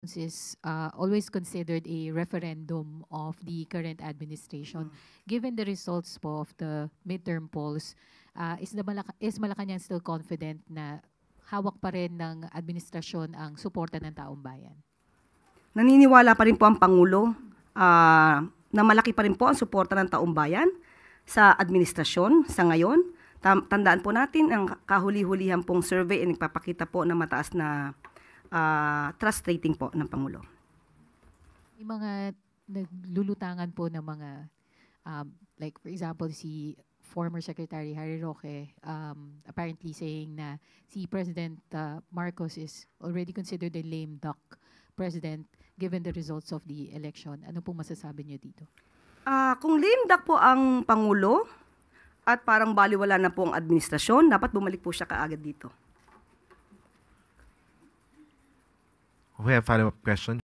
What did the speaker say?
is always considered a referendum of the current administration. Given the results po of the midterm polls, is Malacanang still confident na hawak pa rin ng administrasyon ang suporta ng taong bayan? Naniniwala pa rin po ang Pangulo na malaki pa rin po ang suporta ng taong bayan sa administrasyon sa ngayon. Tandaan po natin ang kahuli-hulihan pong survey ay nagpapakita po na mataas na trust rating po ng Pangulo. May mga naglulutangan po ng mga, like for example, si former Secretary Harry Roque apparently saying na si President Marcos is already considered a lame duck president given the results of the election. Ano pong masasabi niyo dito? Kung lame duck po ang Pangulo at parang baliwala na po ang administrasyon, dapat bumalik po siya kaagad dito. We have follow-up question.